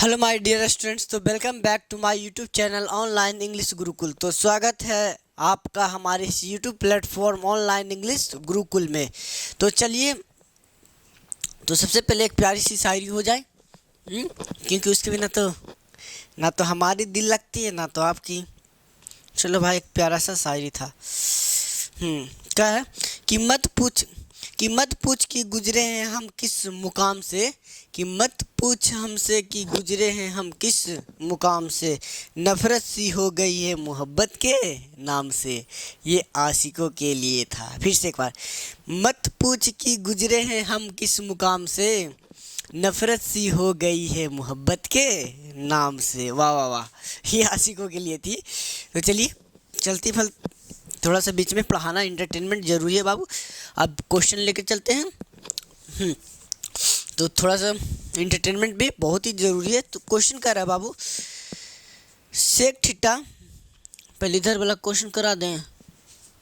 Hello my dear students, तो welcome back to my YouTube channel online English Gurukul. तो स्वागत है आपका हमारे इस YouTube platform online English Gurukul में। तो चलिए, तो सबसे पहले एक प्यारी सी शायरी हो जाए, क्योंकि उसके बिना तो ना तो हमारी दिल लगती है ना तो आपकी। चलो भाई, एक प्यारा सा शायरी था। क्या है कि मत पूछ कि गुजरे हैं हम किस मुकाम से, कि मत पूछ हमसे कि गुजरे हैं हम किस मुकाम से, नफरत सी हो गई है मोहब्बत के नाम से। ये आशिकों के लिए था। फिर से एक बार, मत पूछ कि गुजरे हैं हम किस मुकाम से, नफरत सी हो गई है मोहब्बत के नाम से। वाह वाह वाह, ये आशिकों के लिए थी। तो चलिए, चलती फल थोड़ा सा बीच में पढ़ाना, इंटरटेनमेंट जरूरी है बाबू। अब क्वेश्चन लेके चलते हैं। तो थोड़ा सा इंटरटेनमेंट भी बहुत ही ज़रूरी है। तो क्वेश्चन कर रहा है बाबू, सेक थीटा। पहले इधर वाला क्वेश्चन करा दें,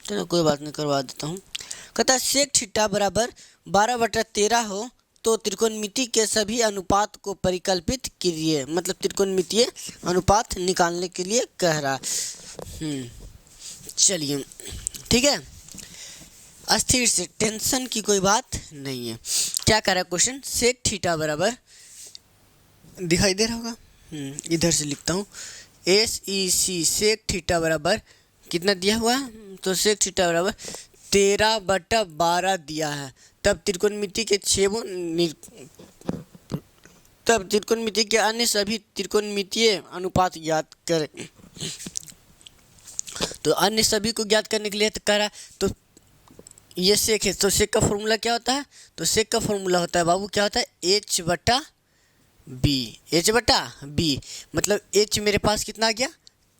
चलो कोई बात नहीं, करवा देता हूँ। कहता है सेक थीटा बराबर 12/13 हो तो त्रिकोणमिति के सभी अनुपात को परिकल्पित कीजिए। मतलब त्रिकोणमितीय अनुपात निकालने के लिए कह रहा है। चलिए ठीक है, अस्थिर से, टेंशन की कोई बात नहीं है। क्या कर रहा है क्वेश्चन, सेक थीटा बराबर, दिखाई दे रहा होगा, इधर से लिखता हूँ, SEC सेक थीटा बराबर कितना दिया हुआ है। तो सेक थीटा बराबर 13/12 दिया है। तब त्रिकोणमिति के तब त्रिकोणमिति के अन्य सभी त्रिकोणमितीय अनुपात ज्ञात करें। तो अन्य सभी को ज्ञात करने के लिए तो कह रहा है, तो ये सेक है, तो सेक का फॉर्मूला क्या होता है। तो सेक का फॉर्मूला होता है बाबू, क्या होता है, H/B। H/B मतलब H मेरे पास कितना आ गया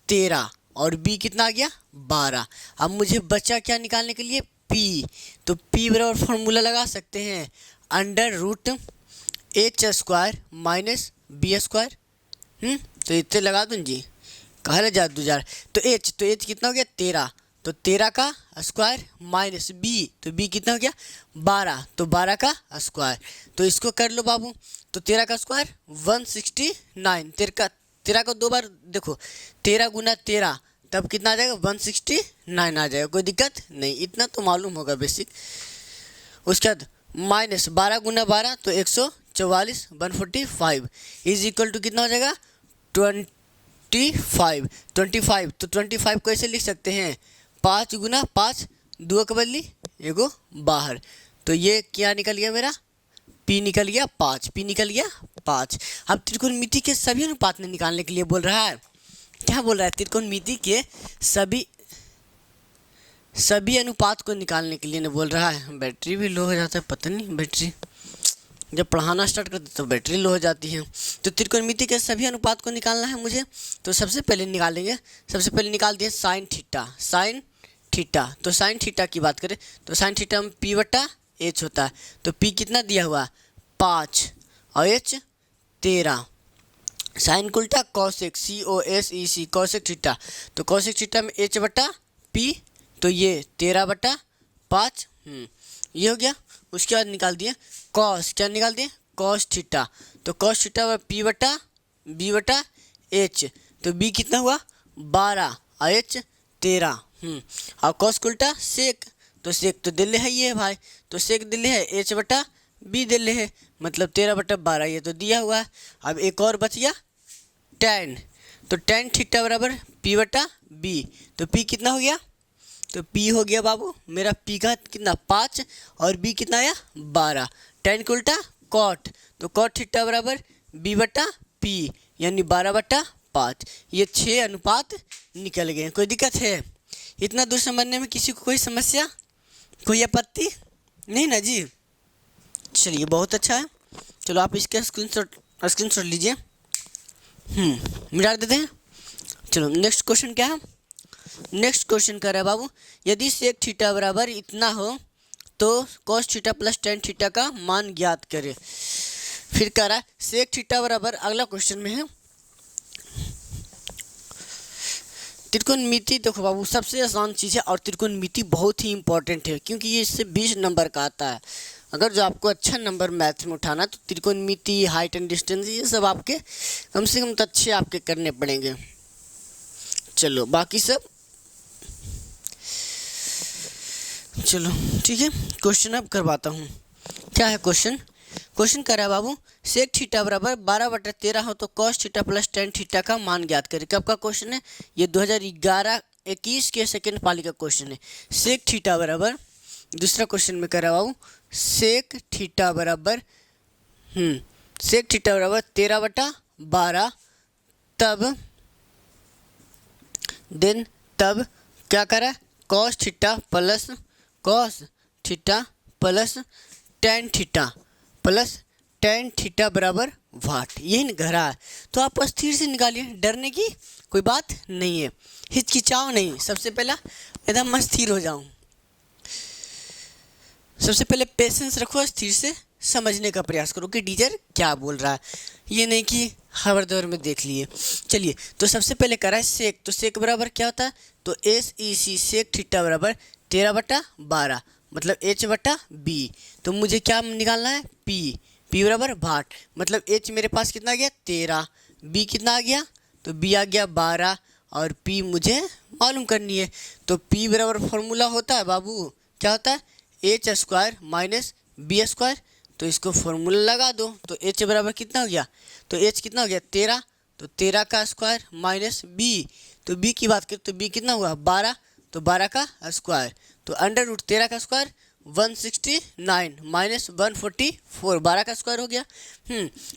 13 और B कितना आ गया 12। अब मुझे बचा क्या निकालने के लिए, P। तो P बराबर फॉर्मूला लगा सकते हैं, √H² - B²। तो इतने लगा दूँ जी, कहा जा दो यार। तो H कितना हो गया 13, तो 13 का स्क्वायर माइनस B, तो B कितना हो गया 12, तो 12 का स्क्वायर। तो इसको कर लो बाबू, तो 13 का स्क्वायर 169। 13 को 2 बार देखो, 13 गुना 13 तब कितना आ जाएगा 169 आ जाएगा। कोई दिक्कत नहीं, इतना तो मालूम होगा बेसिक। उसके बाद माइनस 12 गुना 12 तो 144, 145 इज इक्वल टू कितना हो जाएगा 25। तो 25 को ऐसे लिख सकते हैं, 5 गुना 5, 2 के बदली एगो बाहर। तो ये क्या निकल गया मेरा, P निकल गया 5, P निकल गया 5। अब त्रिकोणमिति के सभी अनुपात निकालने के लिए बोल रहा है। क्या बोल रहा है, त्रिकोणमिति के सभी अनुपात को निकालने के लिए बोल रहा है। बैटरी भी लो हो जाता है, पता नहीं, बैटरी जब पढ़ाना स्टार्ट करते तो बैटरी लो हो जाती है। तो त्रिकोणमिति के सभी अनुपात को निकालना है मुझे। तो सबसे पहले निकालेंगे, सबसे पहले निकाल दिए साइन थीटा। तो साइन थीटा की बात करें तो साइन थीटा में P/H होता है। तो P कितना दिया हुआ 5 और H 13। साइन उल्टा कॉसेक, COSEC, कॉसेक थीटा। तो कॉसेक थीटा में H/P, तो ये 13/5 ये हो गया। उसके बाद निकाल दिए कॉस, क्या निकाल दिए कॉस थीटा। तो कॉस थीटा P/B/H, तो B कितना हुआ 12 और H 13। और कॉस उल्टा सेक, तो सेक तो दिल्ली है ये भाई, तो सेक दिल्ली है H/B दिल्ली है, मतलब 13/12 ये तो दिया हुआ है। अब एक और बच गया tan, तो tan थीटा बराबर P/B। तो P कितना हो गया, तो P हो गया बाबू मेरा, P का कितना 5 और B कितना आया 12। tan को उल्टा कॉट, तो कॉट थीटा बराबर B/P यानी 12/5। ये 6 अनुपात निकल गए। कोई दिक्कत है इतना दूर समझने में, किसी को कोई समस्या, कोई आपत्ति नहीं ना जी। चलिए बहुत अच्छा है, चलो आप इसका स्क्रीनशॉट लीजिए, मिटा देते हैं। चलो नेक्स्ट क्वेश्चन क्या है, नेक्स्ट क्वेश्चन कर रहा है बाबू, यदि सेक थीटा बराबर इतना हो तो cos theta plus tan theta का मान ज्ञात करें। फिर कह रहा है सेक थीटा बराबर, अगला क्वेश्चन में है त्रिकोणमिति। देखो बाबू, सबसे आसान चीज़ है और त्रिकोणमिति बहुत ही इंपॉर्टेंट है, क्योंकि ये इससे 20 नंबर का आता है। अगर जो आपको अच्छा नंबर मैथ में उठाना तो त्रिकोणमिति, हाइट एंड डिस्टेंस, ये सब आपके कम से कम तो अच्छे आपके करने पड़ेंगे। चलो बाकी सब चलो ठीक है, क्वेश्चन अब करवाता हूँ। क्या है क्वेश्चन? क्वेश्चन कर रहा है बाबू, सेक थीटा बराबर 12/13 हो तो cos theta plus tan theta का मान ज्ञात करें। कब का क्वेश्चन है? ये 2011-21 के सेकेंड पाली का क्वेश्चन है। सेक थीटा बराबर, दूसरा क्वेश्चन में कर रहा बाबू, सेक थीटा बराबर सेक थीटा बराबर 13/12, तब क्या करा, cos theta plus tan theta बराबर वाट, यही घरा है। तो आप स्थिर से निकालिए, डरने की कोई बात नहीं है, हिचकिचाओ नहीं। सबसे पहला एकदम स्थिर हो जाऊं, सबसे पहले पेशेंस रखो, स्थिर से समझने का प्रयास करो कि टीचर क्या बोल रहा है, ये नहीं कि हवर दौर में देख लिए। चलिए, तो सबसे पहले करा है सेक, तो सेक बराबर क्या होता है, तो SEC सेक थीटा बराबर 13/12 मतलब H/B। तो मुझे क्या निकालना है, P बराबर वाट, मतलब H मेरे पास कितना आ गया 13, B कितना आ गया, तो B आ गया 12 और P मुझे मालूम करनी है। तो P बराबर फॉर्मूला होता है बाबू, क्या होता है, H² - B²। तो इसको फॉर्मूला लगा दो, तो H बराबर कितना हो गया, तो H कितना हो गया 13, तो 13 का स्क्वायर माइनस B, तो B की बात करें तो B कितना हुआ 12, तो 12 का स्क्वायर, तो √13 का स्क्वायर 169 माइनस 144, 12 का स्क्वायर हो गया।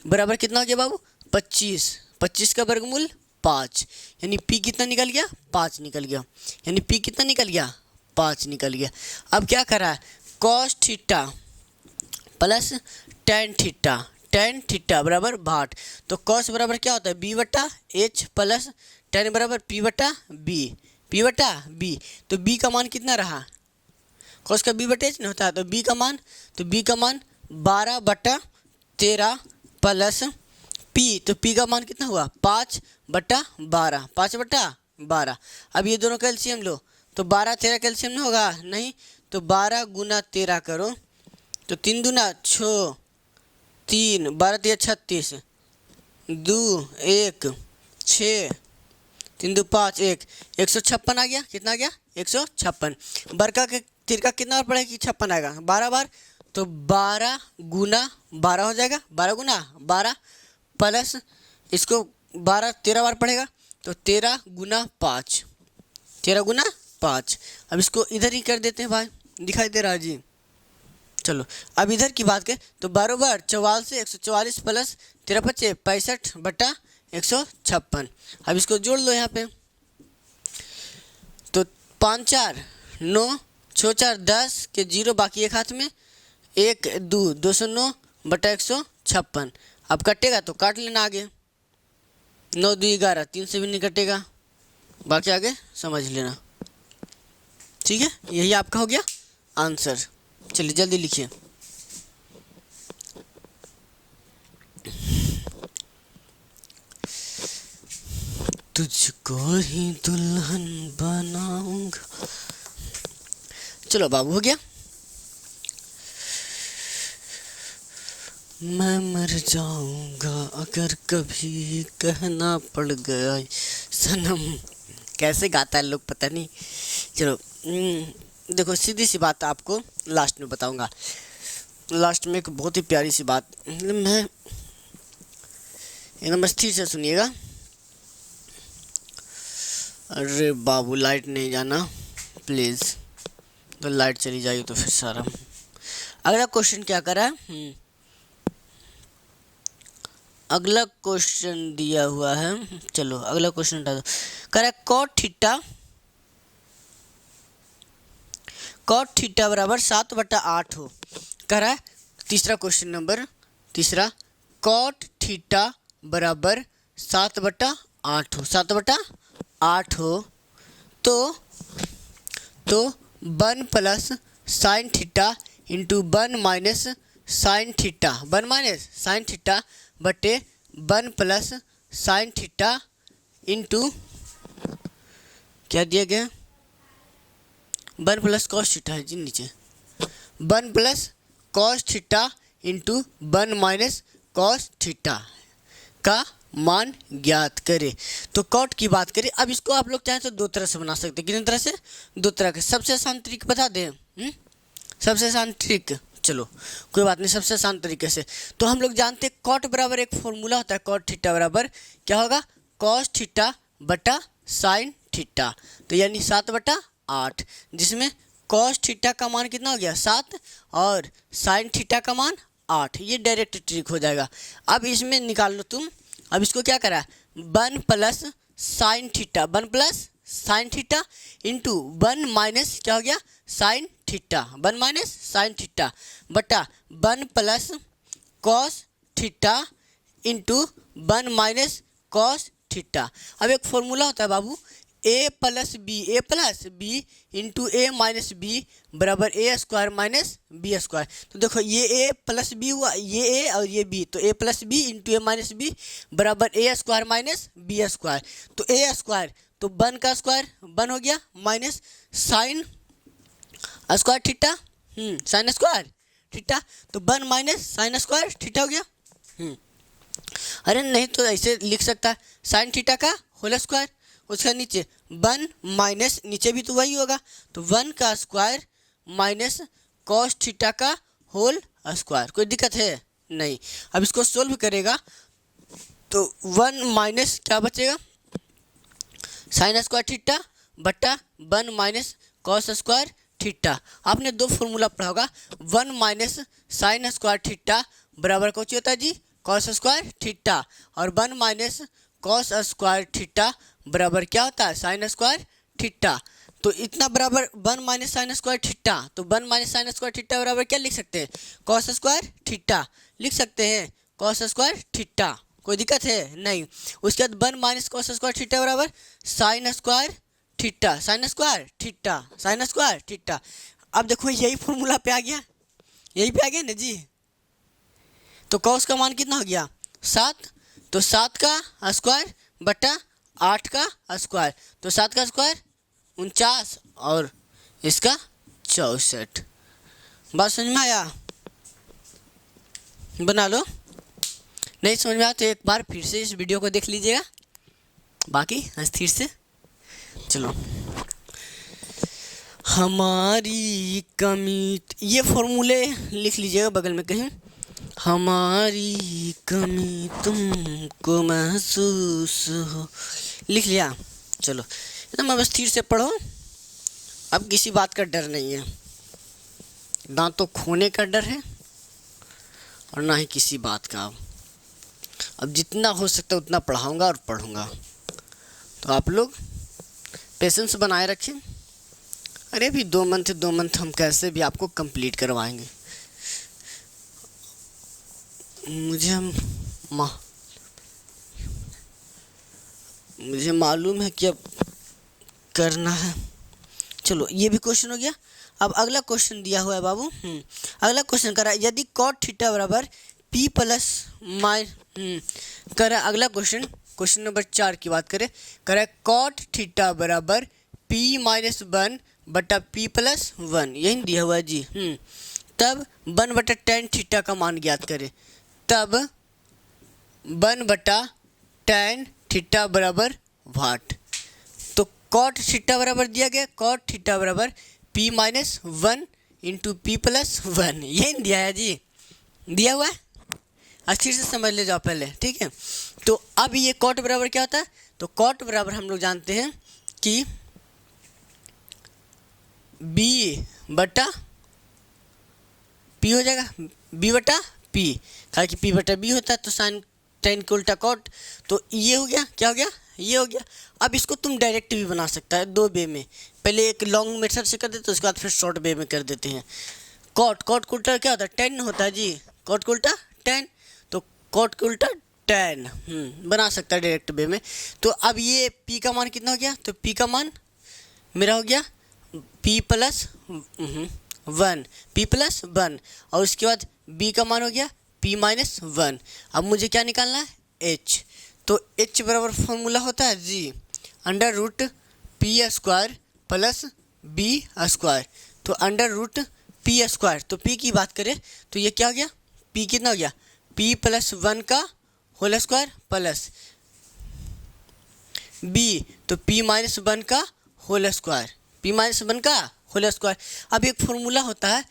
बराबर कितना हो गया बाबू 25, 25 का वर्गमूल 5, यानी P कितना निकल गया 5 निकल गया, यानी P कितना निकल गया 5 निकल गया। अब क्या करा है, cos theta plus tan theta बराबर वाट, तो कॉस बराबर क्या होता है B/H प्लस टेन बराबर P/B, तो B का मान कितना रहा, कॉस का B/H नहीं होता है, तो B का मान 12/13 प्लस P, तो P का मान कितना हुआ 5/12, 5/12। अब ये दोनों कैल्शियम लो, तो 12-13 कैल्शियम नहीं होगा, नहीं, तो 12 × 13 करो, तो 3 दूना 6, 3 12 3 36, 2 1 6, 3 2 5 1, 156 आ गया, कितना आ गया 156। बरका के तिरका कितना बार पड़ेगा कि 56 आएगा 12 बार, तो 12 × 12 हो जाएगा, 12 × 12 प्लस इसको 12 13 बार पड़ेगा, तो 13 × 5, 13 × 5। अब इसको इधर ही कर देते हैं भाई, दिखाई दे रहा है जी। चलो अब इधर की बात करें तो 12 बार 44, 144 प्लस 13 × 5 65/156। अब इसको जोड़ लो यहाँ पे, तो 5 4 9, 6 4 10 के 0 बाकी एक हाथ में, 1 2 209/156। अब कटेगा तो काट लेना आगे, 9 2 11, 3 से भी नहीं कटेगा, बाकी आगे समझ लेना, ठीक है। यही आपका हो गया आंसर। चलिए जल्दी लिखिए, तुझको ही दुल्हन बनाऊंगा। चलो बाबू हो गया, मैं मर जाऊंगा अगर कभी कहना पड़ गया सनम। कैसे गाता है लोग पता नहीं। चलो देखो, सीधी सी बात आपको लास्ट में बताऊंगा, लास्ट में एक बहुत ही प्यारी सी बात, मैं एकदम स्थिर से सुनिएगा। अरे बाबू लाइट नहीं जाना प्लीज़, तो लाइट चली जाएगी तो फिर सारा। अगला क्वेश्चन क्या करा है, अगला क्वेश्चन दिया हुआ है, चलो अगला क्वेश्चन हटा दो। करा कॉट थीटा बराबर 7/8 हो। करा है तीसरा क्वेश्चन नंबर, तीसरा कॉट थीटा बराबर 7/8 हो, 7/8 हो, तो 1 + sin theta into 1 - sin theta, 1 - sin theta बटे 1 + sin थीटा इंटू क्या दिया गया, 1 + cos थीटा है जी नीचे, 1 + cos theta into 1 minus cos theta का मान ज्ञात करें। तो कॉट की बात करें, अब इसको आप लोग चाहें तो दो तरह से बना सकते हैं। कितनी तरह से? दो तरह के। सबसे आसान तरीका बता दें? सबसे आसान तरीका, चलो कोई बात नहीं, सबसे आसान तरीके से तो हम लोग जानते हैं कॉट बराबर एक फॉर्मूला होता है, कॉट थीटा बराबर क्या होगा? कॉस थीटा बटा साइन थीटा, तो यानी 7/8, जिसमें कॉस थीटा का मान कितना हो गया? 7 और साइन थीटा का मान 8। ये डायरेक्ट ट्रिक हो जाएगा। अब इसमें निकाल लो तुम। अब इसको क्या करा? 1 plus sine theta, 1 plus sine theta into 1 minus क्या हो गया? Sine theta, 1 minus sine theta बटा 1 plus cos theta into 1 minus cos theta. अब एक फॉर्मूला होता है बाबू, ए प्लस बी इंटू ए माइनस बी बराबर a square minus B square. तो देखो ये ए प्लस बी हुआ, ये ए और ये बी, तो a plus B into A minus B बराबर a square minus B square. तो ए स्क्वायर तो 1 का स्क्वायर 1 हो गया minus sine square theta, sine square theta, तो 1 माइनस साइन स्क्वायर थीटा हो गया। अरे नहीं तो ऐसे लिख सकता है साइन थीटा का होल स्क्वायर, उसका नीचे 1 माइनस, नीचे भी तो वही होगा, तो 1 का स्क्वायर माइनस कॉस थीटा का होल स्क्वायर। कोई दिक्कत है? नहीं। अब इसको सोल्व करेगा तो 1 माइनस क्या बचेगा? साइन स्क्वायर थीटा बटा 1 माइनस कॉस स्क्वायर थीटा। आपने दो फॉर्मूला पढ़ा होगा, 1 माइनस साइन स्क्वायर थीटा बराबर कौन होता है जी? कॉस स्क्वायर थीटा, और 1 माइनस कॉस स्क्वायर थीटा बराबर क्या होता है? Sine square theta. तो इतना बराबर 1 माइनस साइन स्क्वायर थीटा, तो 1 माइनस साइन स्क्वायर थीटा बराबर क्या लिख सकते हैं? कॉस स्क्वायर थीटा लिख सकते हैं, कॉस स्क्वायर थीटा। कोई दिक्कत है? नहीं। उसके बाद 1 माइनस कॉस स्क्वायर थीटा बराबर sine square theta, sine square theta, sine square theta. अब देखो यही फॉर्मूला पे आ गया, यही पे आ गया ना जी। तो कॉस का मान कितना हो गया? 7, तो 7 का स्क्वायर बटा 8 का स्क्वायर, तो 7 का स्क्वायर 49 और इसका 64। बात समझ में आया? बना लो। नहीं समझ में आया तो एक बार फिर से इस वीडियो को देख लीजिएगा, बाकी स्थिर से। चलो, हमारी कमी, ये फॉर्मूले लिख लीजिएगा बगल में कहीं। हमारी कमी तुमको महसूस हो, लिख लिया? चलो एकदम अब स्थिर से पढ़ो। अब किसी बात का डर नहीं है, ना तो खोने का डर है और ना ही किसी बात का। अब जितना हो सकता है उतना पढ़ाऊँगा और पढ़ूँगा, तो आप लोग पेशेंस बनाए रखें। अरे भी 2 मंथ हम कैसे भी आपको कंप्लीट करवाएंगे। मुझे मालूम है कि अब करना है। चलो ये भी क्वेश्चन हो गया। अब अगला क्वेश्चन दिया हुआ है बाबू। अगला क्वेश्चन करा, यदि कॉट थीटा बराबर पी प्लस करा। अगला क्वेश्चन नंबर 4 की बात करें, करा कॉट थीटा बराबर पी माइनस 1 बटा पी प्लस 1, यही दिया हुआ है जी। तब 1 बटा टेन थीटा का मान ज्ञात करें। तब 1 बटा टेन थीटा बराबर वाट। तो कॉट थीटा बराबर दिया गया, कॉट थीटा बराबर P minus 1 into P plus 1, यही दिया है जी, दिया हुआ है। अच्छी से समझ ले जाओ पहले, ठीक है। तो अब ये कॉट बराबर क्या होता है? तो कॉट बराबर हम लोग जानते हैं कि बी बटा पी हो जाएगा, बी बटा पी, कहा कि पी बटा बी होता है, तो साइन टेन के उल्टा कॉट। तो ये हो गया, क्या हो गया? ये हो गया। अब इसको तुम डायरेक्ट भी बना सकता है 2 वे में। पहले एक लॉन्ग मेथड से कर देते हैं, उसके बाद फिर शॉर्ट वे में कर देते हैं। कॉट को उल्टा क्या होता है? 10 होता है जी, कॉट को उल्टा 10, तो कॉट को उल्टा 10 बना सकता है डायरेक्ट वे में। तो अब ये पी का मान कितना हो गया? तो पी का मान मेरा हो गया पी प्लस 1, और उसके बाद बी का मान हो गया p माइनस 1। अब मुझे क्या निकालना है? h। तो h बराबर फॉर्मूला होता है जी under root p square plus b square. तो अंडर रूट पी स्क्वायर, तो पी की बात करें तो ये क्या हो गया, पी कितना हो गया, पी प्लस 1 का होल स्क्वायर प्लस बी, तो पी माइनस 1 का होल स्क्वायर, पी माइनस 1 का होल स्क्वायर। अब एक फॉर्मूला होता है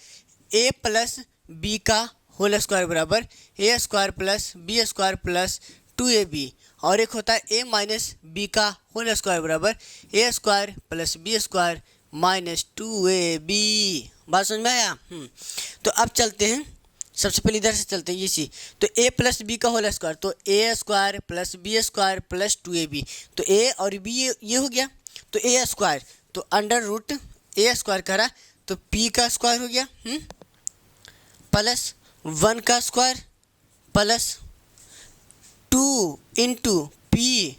ए प्लस बी का होल स्क्वायर बराबर a square plus b square plus 2ab, और एक होता है ए माइनस बी का होल स्क्वायर बराबर a square plus b square minus 2ab। बात समझ में आया? तो अब चलते हैं, सबसे पहले इधर से चलते हैं ये सी, तो ए प्लस बी का होल स्क्वायर, तो a square plus b square plus 2ab, तो ए और बी ये हो गया, तो ए स्क्वायर, तो अंडर रूट ए स्क्वायर करा, तो पी का स्क्वायर हो गया प्लस 1 का square plus 2 into P,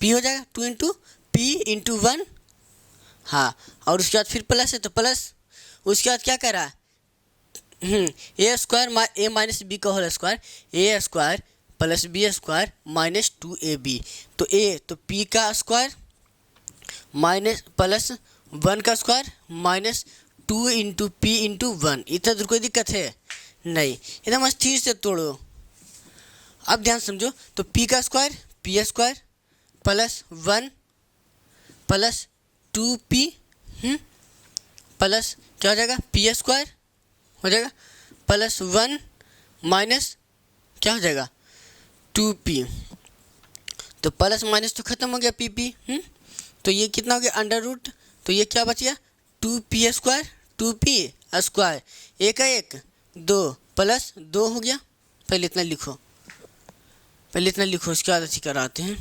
P हो जाएगा 2 इंटू पी इंटू 1, हाँ, और उसके बाद फिर प्लस है तो प्लस, उसके बाद क्या करा, a square a minus b का whole square a square plus b square minus 2ab, तो ए तो पी का स्क्वायर माइनस प्लस 1 का square minus 2 into P into 1। इतना दूर कोई दिक्कत है नहीं, एकदम स्थिर से तोड़ो। अब ध्यान समझो, तो पी का square P square plus 1 plus 2p plus क्या हो जाएगा, पी स्क्वायर हो जाएगा प्लस 1 माइनस क्या हो जाएगा 2p, तो प्लस माइनस तो खत्म हो गया पी, तो ये कितना हो गया अंडर रूट, तो ये क्या बच गया 2p स्क्वायर 2p स्क्वायर, एक का एक 2 प्लस 2 हो गया, पहले इतना लिखो, पहले इतना लिखो, उसके बाद अच्छी कराते हैं।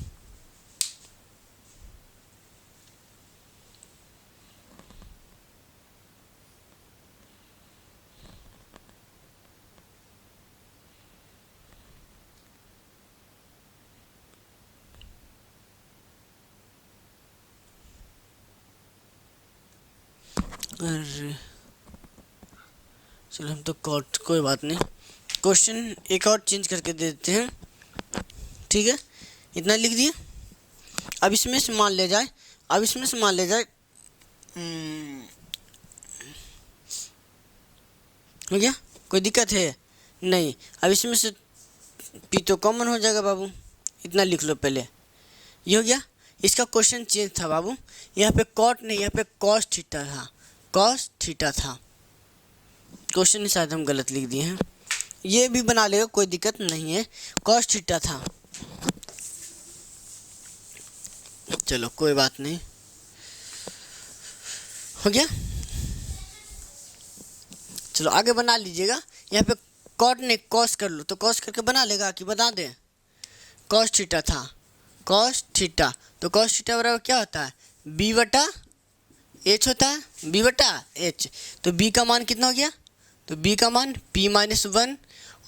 अरे चलो हम तो कोई बात नहीं, क्वेश्चन एक और चेंज करके दे देते हैं, ठीक है, इतना लिख दिए। अब इसमें से मान ले जाए, अब इसमें से मान ले जाए हो गया, कोई दिक्कत है नहीं। अब इसमें से पी तो कॉमन हो जाएगा बाबू, इतना लिख लो पहले, ये हो गया। इसका क्वेश्चन चेंज था बाबू, यहाँ पे कॉट नहीं, यहाँ पे कॉस थीटा था, कॉस थीटा था, क्वेश्चन ही शायद हम गलत लिख दिए हैं, ये भी बना लेगा कोई दिक्कत नहीं है, कॉस थीटा था, चलो कोई बात नहीं, हो गया। चलो आगे बना लीजिएगा, यहाँ पे कॉट ने कॉस कर लो, तो कॉस करके बना लेगा कि बता दें, कॉस थीटा था, कॉस थीटा, तो कॉस थीटा बराबर क्या होता है बी बटा एच होता है, बी बटा एच, तो बी का मान कितना हो गया, तो बी का मान पी माइनस 1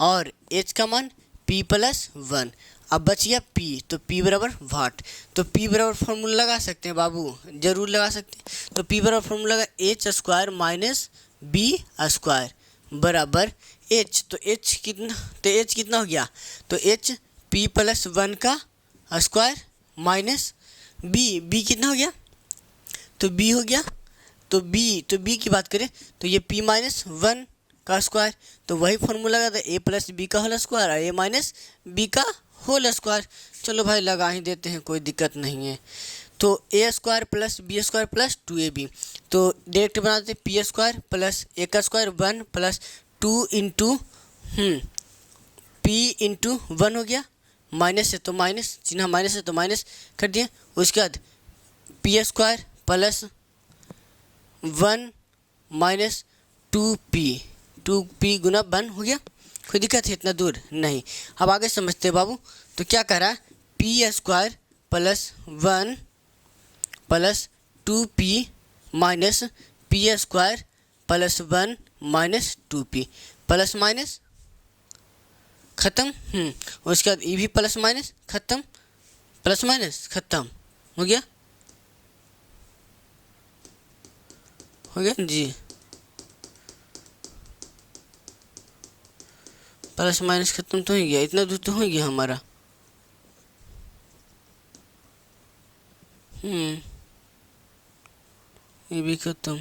और एच का मान पी प्लस 1। अब बच गया पी, तो पी बराबर वाट, तो पी बराबर फॉर्मूला लगा सकते हैं बाबू, जरूर लगा सकते हैं, तो पी बराबर फॉर्मूला लगा H square minus B square बराबर एच, तो एच कितना, तो एच कितना हो गया, तो एच पी प्लस 1 का स्क्वायर माइनस बी, बी कितना हो गया, तो बी हो गया, तो बी की बात करें तो ये p माइनस 1 का स्क्वायर, तो वही फॉर्मूला लगा था ए प्लस बी का होल स्क्वायर और ए माइनस बी का होल स्क्वायर। चलो भाई लगा ही देते हैं, कोई दिक्कत नहीं है, तो a square plus b square plus 2ab, तो डायरेक्ट बना देते पी स्क्वायर प्लस ए का square 1 plus 2 into P into 1 हो गया, माइनस है तो माइनस, चिन्ह माइनस है तो माइनस कर दिए, उसके बाद P square plus 1 minus 2p गुना 1 हो गया, कोई दिक्कत है इतना दूर नहीं। अब आगे समझते हैं बाबू, तो क्या कह रहा है P square plus 1 plus 2p minus P square plus 1 minus 2p, plus minus खत्म, उसके बाद ये भी प्लस माइनस खत्म, प्लस माइनस खत्म हो गया, हो गया जी, प्लस माइनस खत्म तो हो गया, इतना दूर तो हो गया हमारा, ये भी खत्म,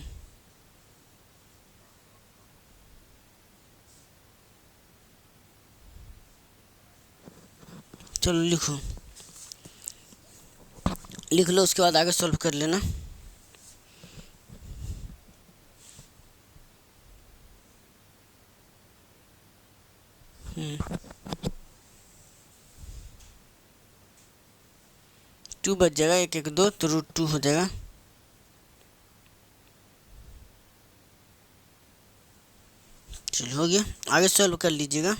चलो लिखो, लिख लो, उसके बाद आगे सॉल्व कर लेना। टू बच जाएगा, एक एक दो तो √2 हो जाएगा। चलो हो गया, आगे सॉल्व कर लीजिएगा।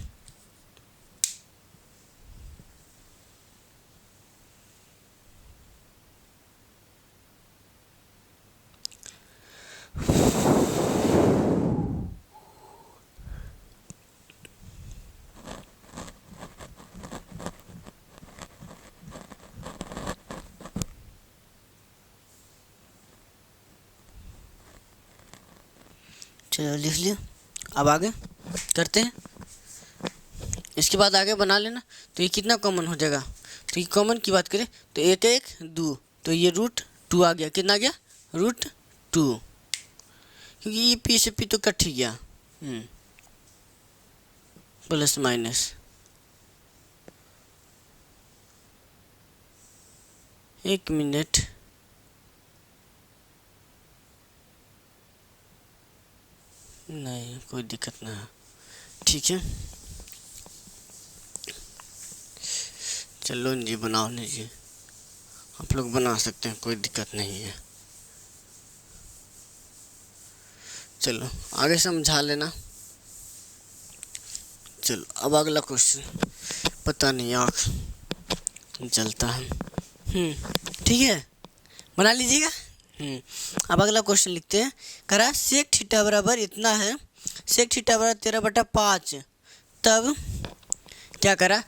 चलो लिख लिया, अब आगे करते हैं। इसके बाद आगे बना लेना। तो ये कितना कॉमन हो जाएगा, तो ये कॉमन की बात करें तो एक एक दो, तो ये √2 आ गया। कितना आ गया, √2, क्योंकि ये पी से पी तो कट ही गया। प्लस माइनस, एक मिनट, नहीं कोई दिक्कत ना है, ठीक है। चलो जी बनाओ लीजिए, आप लोग बना सकते हैं, कोई दिक्कत नहीं है। चलो आगे समझा लेना। चलो अब अगला क्वेश्चन, पता नहीं आँख जलता है। ठीक है, बना लीजिएगा। अब अगला क्वेश्चन लिखते हैं। करा सेक थीटा बराबर इतना है, सेक थीटा बराबर 13/5, तब क्या करा,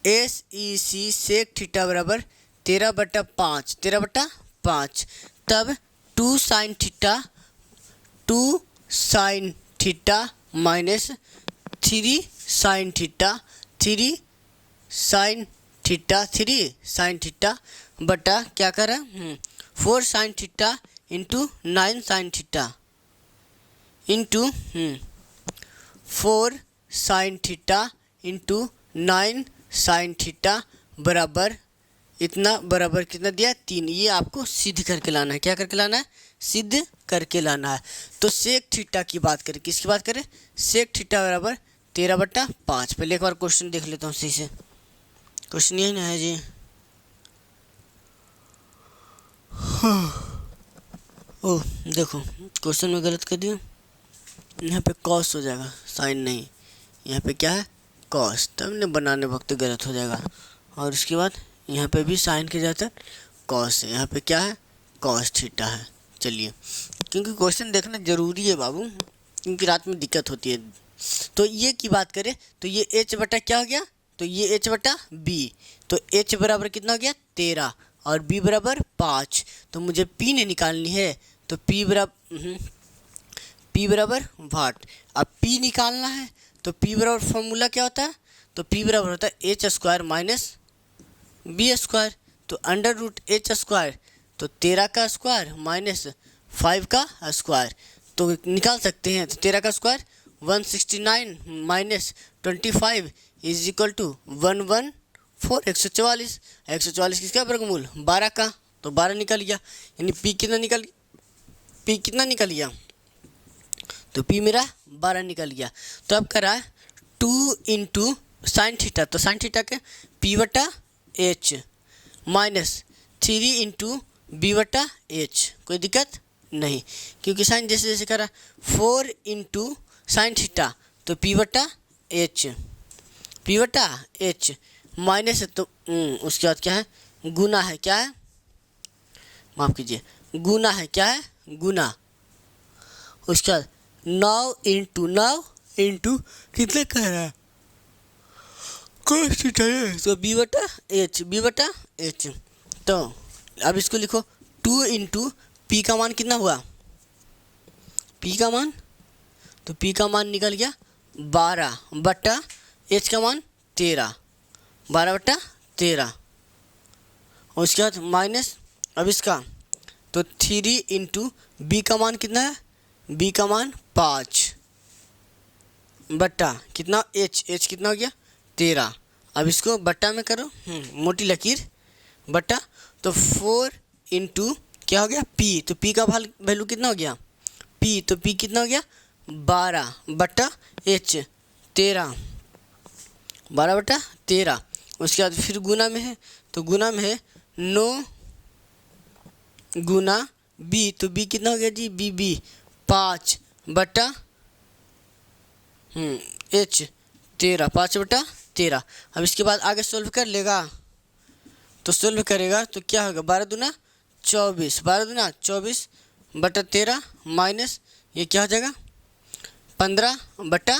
SEC सेक थीटा बराबर 13/5, तब 2 sine theta minus 3 sine theta बटा क्या करा, 4 sine theta into 9 sine theta into 4 sine theta into 9 sine theta बराबर इतना, बराबर कितना दिया, 3। ये आपको सिद्ध करके लाना है। क्या करके लाना है, सिद्ध करके लाना है। तो सेक थीटा की बात करें, किसकी बात करें, सेक थीटा बराबर 13/5। पहले एक बार क्वेश्चन देख लेता हूँ सही से। क्वेश्चन यही ना है जी, ओह देखो क्वेश्चन में गलत कर दिया। यहाँ पे कॉस हो जाएगा, साइन नहीं, यहाँ पे क्या है, कॉस, तब ने बनाने वक्त गलत हो जाएगा। और उसके बाद यहाँ पे भी साइन के जाता कॉस है, यहाँ पे क्या है, कॉस थीटा है। चलिए, क्योंकि क्वेश्चन देखना ज़रूरी है बाबू, क्योंकि रात में दिक्कत होती है। तो ये की बात करें तो ये h बटा क्या हो गया, तो ये h बटा b, तो h बराबर कितना हो गया 13 और b बराबर 5। तो मुझे p ने निकालनी है, तो p बराबर वाट। अब p निकालना है तो p बराबर फॉर्मूला क्या होता है, तो p बराबर होता है h² माइनस b²। तो √h², तो 13 का स्क्वायर माइनस 5 का स्क्वायर, तो निकाल सकते हैं। तो 13 का square 169 minus 25 is equal to 114, 144 किसका वर्गमूल, 12 का, तो 12 निकल गया। यानी p कितना निकल गया, तो p मेरा 12 निकल गया। तो अब करा 2 इंटू साइन थीटा, तो साइन थीटा के p/h माइनस 3 इंटू b/h, कोई दिक्कत नहीं, क्योंकि साइन जैसे जैसे करा 4 इंटू साइन थीटा, तो p/h माइनस है, तो उसके बाद क्या है, गुना है, क्या है, माफ़ कीजिए, गुना है, क्या है, गुना। उसके बाद 9 इंटू कितना कह रहा है, कॉस थीटा है, तो b/h। तो अब इसको लिखो 2 इंटू पी का मान कितना हुआ, p का मान, तो p का मान निकल गया 12 बटा h का मान 13, 12/13। और उसके बाद माइनस, अब इसका तो 3 इंटू b का मान कितना है, b का मान 5 बटा कितना h कितना हो गया 13, अब इसको बट्टा में करो, मोटी लकीर बट्टा। तो 4 इंटू क्या हो गया पी, तो पी का वैल्यू कितना हो गया पी, तो पी कितना हो गया 12 बट्टा एच 13, 12 बट्टा 13। उसके बाद फिर गुना में है, तो गुना में है 9 गुना बी, तो बी कितना हो गया जी बी 5 बट्टा एच 13, 5 बट्टा 13। अब इसके बाद आगे सोल्व कर लेगा, तो सोल्व करेगा तो क्या होगा 12 दूना 24, 12 दूना 24 बट्टा 13 माइनस ये क्या हो जाएगा 15 बट्टा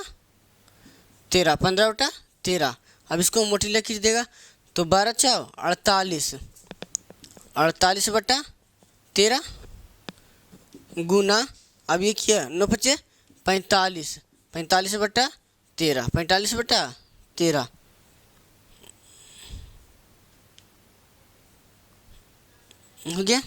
13, 15 बट्टा 13। अब इसको मोटी लकीर देगा तो 12 चाओ 48, 48 बट्टा 13 गुना, अब ये किया 9 बचे 45, 45 बट्टा 13, 45 बट्टा 13 हो गया।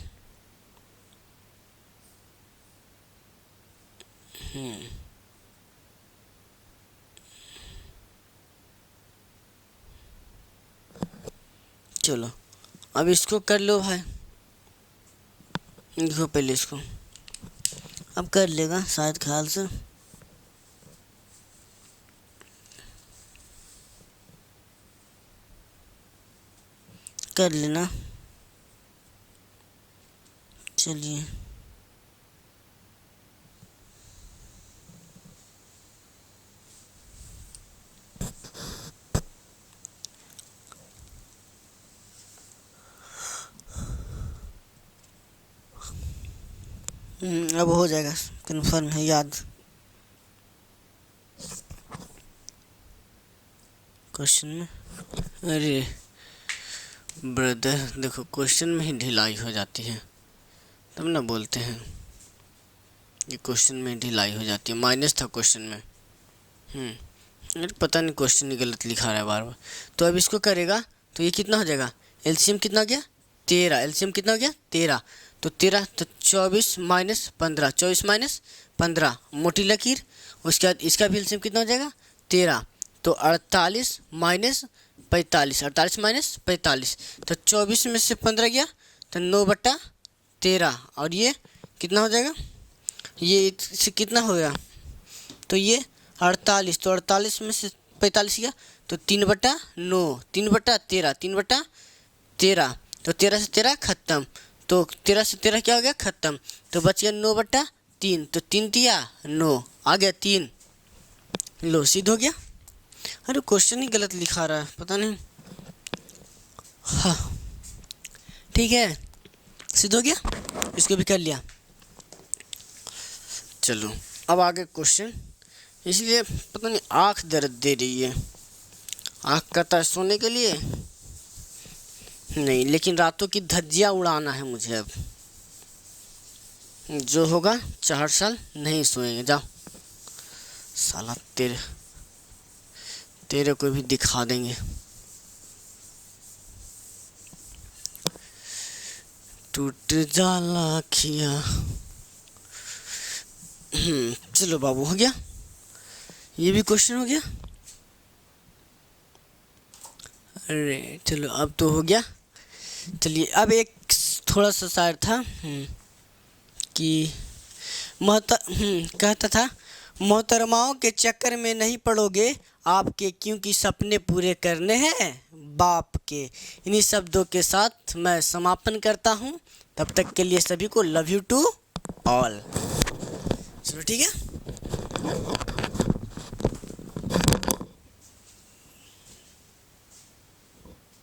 चलो अब इसको कर लो भाई, देखो पहले इसको अब कर लेगा शायद ख्याल से, कर लेना। चलिए अब हो जाएगा, कन्फर्म है याद। क्वेश्चन में अरे ब्रदर देखो क्वेश्चन में ही ढिलाई हो जाती है, तब ना बोलते हैं ये क्वेश्चन में ढिलाई हो जाती है। माइनस था क्वेश्चन में, अरे पता नहीं क्वेश्चन ही गलत लिखा रहा है बार बार। तो अब इसको करेगा तो ये कितना हो जाएगा एलसीएम कितना हो गया 13, एलसीएम कितना हो गया 13, तो 13 तो 24 माइनस 15, 24 माइनस 15 मोटी लकीर। उसके बाद इसका भी एलसीएम कितना हो जाएगा 13, तो 48 माइनस 45, 48 माइनस 45, तो 24 में से 15 गया तो 9 बट्टा 13, और ये कितना हो जाएगा ये इससे कितना हो गया तो ये 48, तो 48 में से 45 गया तो 3 बट्टा 9, 3 बट्टा 13, 3 बट्टा 13, तो 13 से 13 खत्म, तो 13 से 13 क्या हो गया खत्म, तो बच गया 9 बट्टा 3, तो 3 दिया 9 आ गया 3, लो सिद्ध हो गया। अरे क्वेश्चन ही गलत लिखा रहा है पता नहीं, हाँ ठीक है सिद्ध हो गया, इसको भी कर लिया। चलो अब आगे क्वेश्चन, इसलिए पता नहीं आँख दर्द दे रही है, आँख करता है सोने के लिए नहीं, लेकिन रातों की धज्जियाँ उड़ाना है मुझे। अब जो होगा 4 साल नहीं सोएंगे, जाओ साला तेरे को भी दिखा देंगे। टूट जाला खिया, चलो बाबू हो गया, ये भी क्वेश्चन हो गया। अरे चलो अब तो हो गया। चलिए अब एक थोड़ा सा शायर था कि कहता था मोहतरमाओं के चक्कर में नहीं पड़ोगे आपके, क्योंकि सपने पूरे करने हैं बाप के। इन्हीं शब्दों के साथ मैं समापन करता हूँ, तब तक के लिए सभी को लव यू टू ऑल। चलो ठीक है।